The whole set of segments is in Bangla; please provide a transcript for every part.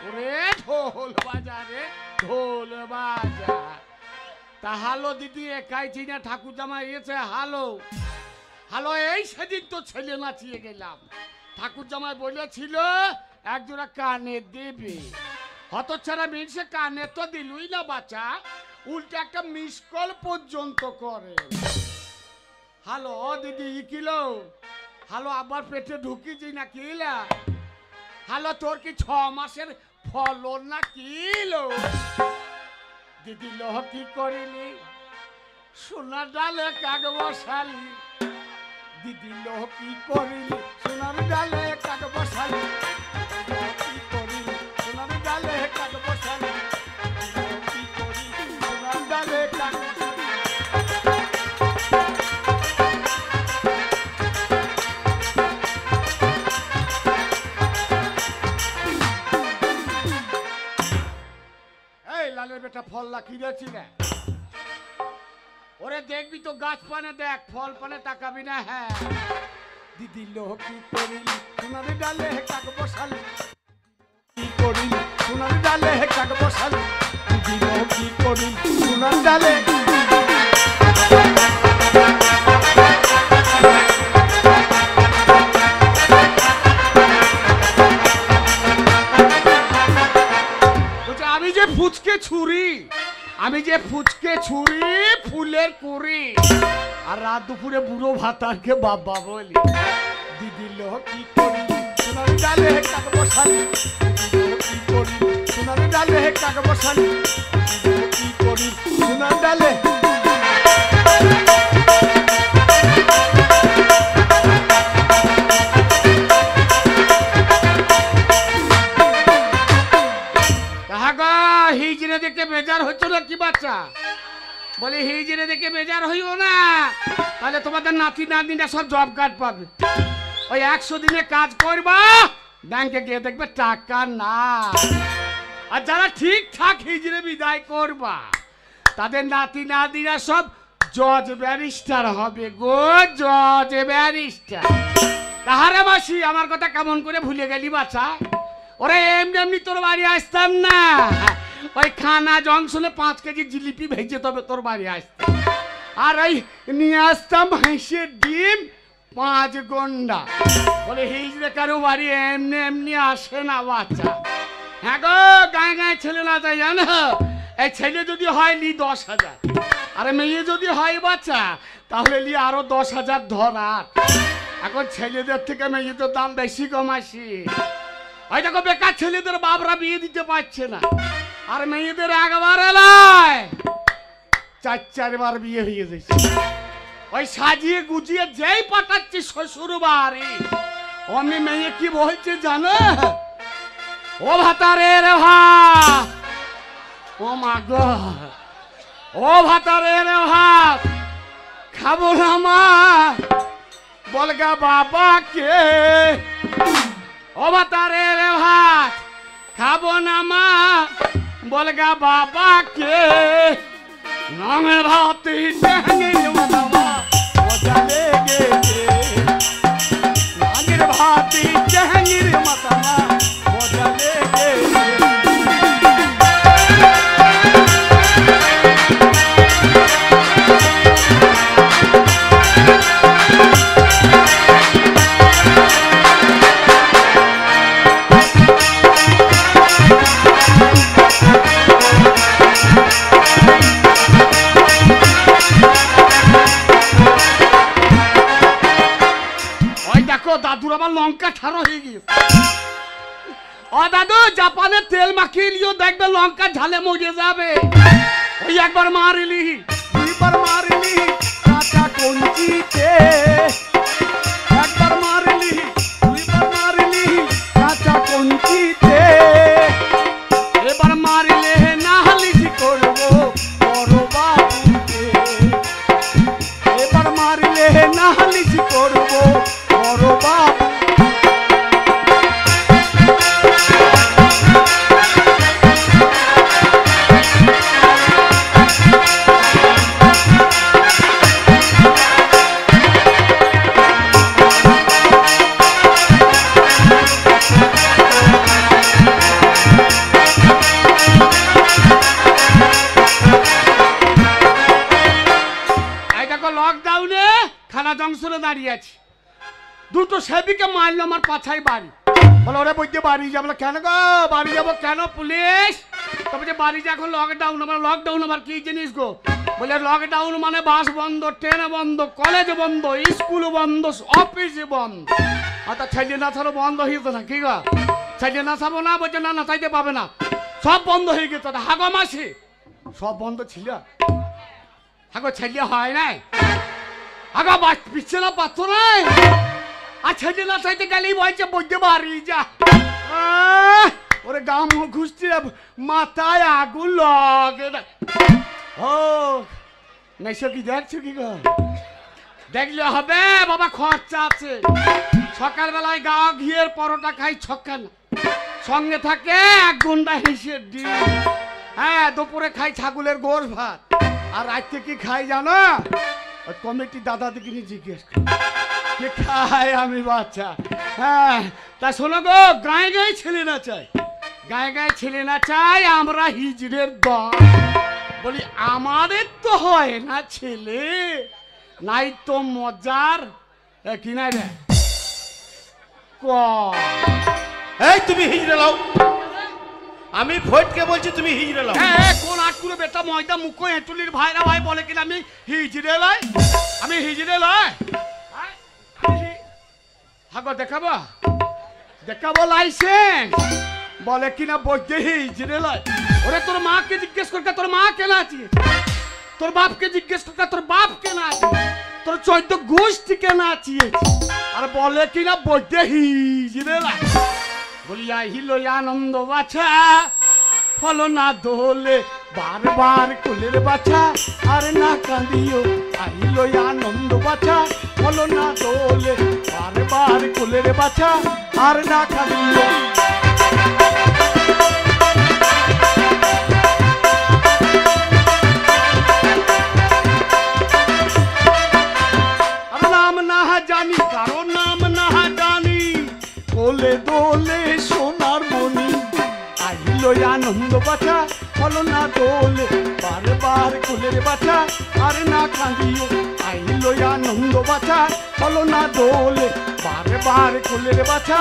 ওরে ঢোল বাজা রে, ঢোল বাজা। তা হালো দিদি একাই চিনা ঠাকুর জামাই এসে হালো হালো। এই সেদিন তো ছেলে নাচিয়ে গেলাম, ঠাকুর জামাই বলেছিল একজোড়া কানে দেবে। হতচ্ছাড়া মিনসে কানে তো দিলুই না বাচ্চা, উল্টে একটা মিস কল পর্যন্ত করে। হ্যালো দিদি কিলো, হ্যালো আবার পেটে ঢুকিয়েছি না কিলা? হ্যালো তোর কি 6 মাসের ফলন না কিলো? দিদি লোহ কি করিলি, সোনার ডালে কাক বসালি। দিদি লোহ কি করিলি, সোনার ডালে কাক বসালি। কি করিলি, সোনার ডালে কাক বসালি। কি করিলি, সোনার ডালে কাক বসালি। লালের বেটা ফল লাখিয়েছি না, ওরে দেখবি তো গাছ পানে দেখ, ফল পানে তাকাবি না। হ্যাঁ দিদি লোহ কি করিলি, সোনার ডালে কাক বসালি। কি করিলি, সোনার ডালে কাক বসালি। দিদি লোহ কি করিলি, সোনার ডালে। আমি যে ফুচকে ছুরি, আমি যে ফুচকে ছুরি, ফুলের কুড়ি, আর রাত দুপুরে বুড়ো ভাতারকে বাবা বলি। দিদি লোহ কি করি, সোনার ডালে কাক বসালি। কি করি, সোনার ডালে কাক বসালি। কি করি, সোনার ডালে। হিজড়ে দেখে বেজার হচ্ছে না কি বাচ্চা? বলে হিজড়ে দেখে বেজার হইও না, তাহলে তোমাদের নাতি নাতনিরা সব জব কার্ড পাবে। ওই 100 দিনে কাজ করবা, ব্যাংকে গিয়ে দেখবে টাকা না। আর যারা ঠিকঠাক হিজড়ে বিদায় করবা, তাদের নাতি নাতনিরা সব জজ ব্যারিস্টার হবে গো, জজ ব্যারিস্টার। তাহারে মাসি আমার কথা কেমন করে ভুলে গেলি বাচ্চা? ওরে এমনি এমনি তোর বাড়ি আসতাম না, ওই খানা জংশনে 5 কেজি জিলিপি ভেজে তবে তোর বাড়ি আসতাম। আর ওই নিয়ে আসতাম হাঁসের ডিম 5 গন্ডা। বলে হিজড়ে কারো বাড়ি এমনি এমনি আসে না বাচ্চা। হ্যাঁ গো, গায়ে গায়ে ছেলে না তাই জানো? এই ছেলে যদি হয় লি 10,000, আর মেয়ে যদি হয় বাচ্চা তাহলে লি আরো 10,000 ধরা। এখন ছেলেদের থেকে মেয়েদের দাম বেশি কমাসি। ওই দেখো বেকার ছেলেদের বাপরা বিয়ে দিতে পারছে না, আর মেয়েদের একবার এলায় 4 বার বিয়ে হয়ে যাচ্ছে। ওই সাজিয়ে গুজিয়ে যেই পাঠাচ্ছি শ্বশুর বাড়ি, অমনি মেয়ে কি বলছে জানো? ও ভাতারে রে ভাত, ও মা গো, ও ভাতারে রে ভাত খাবো না মা, বলগা বাবাকে। ও ভাতারে রে ভাত খাবো না মা, বলগা বাবাকে। নামের হাতে মজা লেগেছে, নামের ভাতে জাহাঙ্গীর মাতামা মজা লেগেছে। দাদুর আবার লঙ্কা ছাড়া হয়ে গিয়েছে। ও দাদু, জাপানের তেল মাখিয়ে লিও, দেখবে লঙ্কা ঝালে মরে যাবে। ওই একবার মারিলি, 2 বার মারিলি কাঁচা কঞ্চিতে, একবার মারিলি, 2 বার মারিলি কাঁচা কঞ্চিতে। এবার মারিলে না হালিশি করবো বড় বাবুকে, এবার মারিলে না হালিশি করবো বড় বাবু। দাঁড়িয়ে আছি, দুটো সেবিকে মারলো আমার পাছায় বাড়ি। বলো ওরা বলতে বাড়ি যাবো না। কেন গো বাড়ি যাবো কেন? পুলিশ। তবে যে বাড়ি যে এখন লকডাউন, আমার লকডাউন আবার কি জিনিস গো? বলে লকডাউন মানে বাস বন্ধ, ট্রেন বন্ধ, কলেজ বন্ধ, স্কুল বন্ধ, অফিস বন্ধ। অর্থাৎ ছেলে না ছাড়ো বন্ধ হয়ে গেছে না, কি গো? ছেলে না ছাড়বো না, বলছে না না চাইতে পাবে না, সব বন্ধ হয়ে গেছে। হাগো মাসি সব বন্ধ ছিল, হাগো ছেলে হয় নাই, হাগো পিচ্ছে না পাচ্ছ নাই। আর ছেলে না চাইতে গেলেই বলছে বলতে পারি যা। ওরে গাম ঘুষছে মাথায় আগুন লাগে। ও নাইসো কি দেখছো কি গো? দেখলে হবে বাবা, খরচা আছে। সকালবেলায় গা ঘিয়ের পরোটা খাই ছক্কানা, সঙ্গে থাকে 1 গুন্ডা হিসেব ডিম। হ্যাঁ দুপুরে খাই ছাগলের গোশ ভাত। আর রাত্রে কি খাই জানো? কমিটি দাদা দিকে জিজ্ঞেস কে খায় আমি বাচ্চা। হ্যাঁ তা শোনো গো, গায়ে গায়ে ছেলে না চাই, গায়ে গায়ে ছেলে না চাই, আমরা হিজড়ের দল। বলি আমাদের তো হয় না ছেলে, নাই তো মজার কি নাই রে। এই তুমি হিজড়ে লাও, আমি ভোটকে বলছি তুমি হিজড়ে লাও। হ্যাঁ কোন আটকুলো বেটা ময়দা মুখো এঁটুলির ভাইরা ভাই বলে কিনা আমি হিজড়ে লাই, আমি হিজড়ে লাই। হাগো দেখাবো, দেখাবো লাইসেন্স, বলে কিনা বইতে হিজড়ে লাই। ওরে তোর মাকে জিজ্ঞেস করতে তোর মা কেন আছে, তোর বাপকে জিজ্ঞেস করতে তোর বাপ কেন আছে, তোর 14 গোষ্ঠী কেন আছে, আর বলে কিনা বইতে হিজড়ে লাই। বলিয়া হিলো আনন্দ বাছা, ফলো না দোলে বারবার কুলের বাছা, আর না কাঁদিও আহিলো আনন্দ বাছা, ফলো না দোলে বারবার কুলের বাছা, আর না কাঁদিও। আর নাম না জানি, কারো নাম না জানি, কোলে দোলে সোনার মনি, আহিলো আনন্দ বাছা, ফলো না দোলে বারবার কুলের বাছা, আর না কাঁদিও আহিলো আনন্দ বাছা, ফলো না দোলে বারবার কুলের বাছা।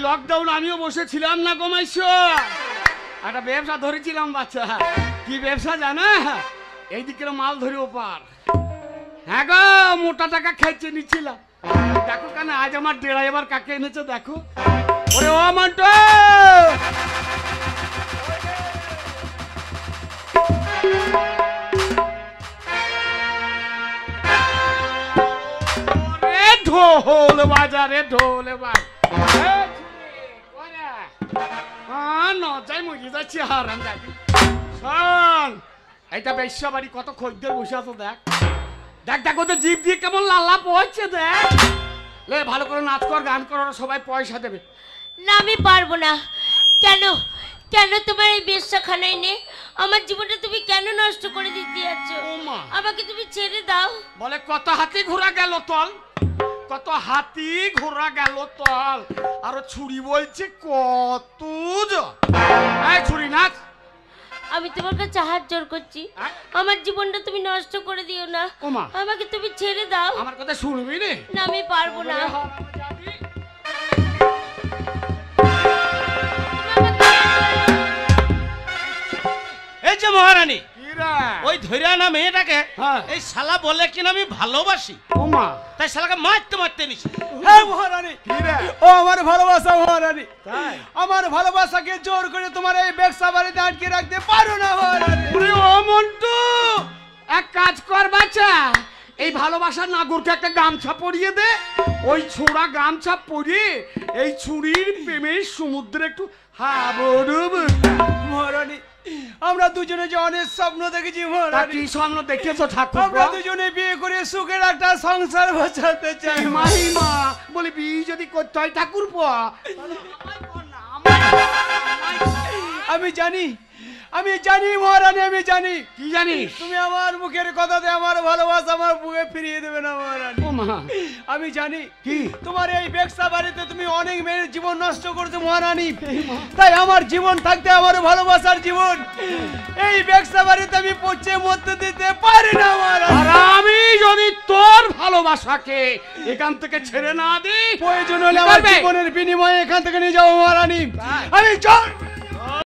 লকডাউন আমিও বসেছিলাম না কমাইছো, একটা ব্যবসা ধরেছিলাম বাচ্চা। কি ব্যবসা জানা? এইদিকের মাল ধরে ওপার। হ্যাঁ গো মোটা টাকা খেয়েছে নিচ্ছিলাম। দেখো কেন আজ আমার ড্রাইভার কাকে এনেছে দেখো। ওরে ও মন্টু, ঢোল বাজারে ঢোল বাজ নজাই মুড়ি যাচ্ছি হারান যাবি। শোন এইটা বেশ্যা বাড়ি কত খদ্দের বসে আছো দেখ, দেখ দেখ ওদের জিভ দিয়ে কেমন লাল্লা পড়ছে দেখ। লে ভালো করে নাচ কর গান কর, সবাই পয়সা দেবে। না আমি পারবো না। কেন কেন তোমার এই বেশ্যাখানায় নে আমার জীবনটা তুমি কেন নষ্ট করে দিতে যাচ্ছ? আমাকে তুমি ছেড়ে দাও। বলে কত হাতি ঘোড়া গেল তল, কত হাতি ঘোড়া গেল তল, আর ছুরি বলছে কত ছুরি নাচ। আমি তোমার কাছে হাত জোর করছি, আমার জীবনটা তুমি নষ্ট করে দিও না, আমাকে তুমি ছেড়ে দাও। আমার কথা শুনবি রে? না আমি পারবো না। এই যে মহারানী, ওই ধৈর্য না মেয়েটাকে এই শালা বলে কিনা আমি ভালোবাসি, তাই শালাকে মারতে মারতে নিছি। হ্যাঁ মহারানী, ও আমার ভালোবাসা মহারানী, আমার ভালোবাসাকে জোর করে তোমার এই ব্যবসা বাড়িতে আটকে রাখতে পারো না মহারানী। ও মন্টু এক কাজ কর বাচ্চা, এই ভালোবাসার নাগরকে একটা গামছা পরিয়ে দে, ওই ছোড়া গামছা পরিয়ে এই ছুরির প্রেমের সমুদ্রে একটু হাবুডুব। মহারানী আমরা দুজনে যে অনেক স্বপ্ন দেখেছি মহারানী। কি স্বপ্ন দেখেছো ঠাকুর? আমরা দুজনে বিয়ে করে সুখের একটা সংসার বাঁচাতে চাই। মাহিমা বলি বিয়ে যদি করতে হয় ঠাকুর আমি জানি আমি জানি মহারানী, আমি জানি। কি জানিস? তুমি আমার মুখের কথাতে আমার ভালোবাসা আমার বুকে ফিরিয়ে দেবে না মহারানী। ও মা, আমি জানি কি তোমার এই বেক্সা বাড়িতে তুমি অনেক মেয়ের জীবন নষ্ট করেছো মহারানী। তাই আমার জীবন থাকতে আমার ভালোবাসার জীবন এই বেক্সা বাড়িতে আমি পচে মরতে দিতে পারি না মহারানী। আর আমি যদি তোর ভালোবাসাকে এখান থেকে ছেড়ে না দিই, প্রয়োজন হলে আমার জীবনের বিনিময়ে এখান থেকে নিয়ে যাবো মহারানী। আমি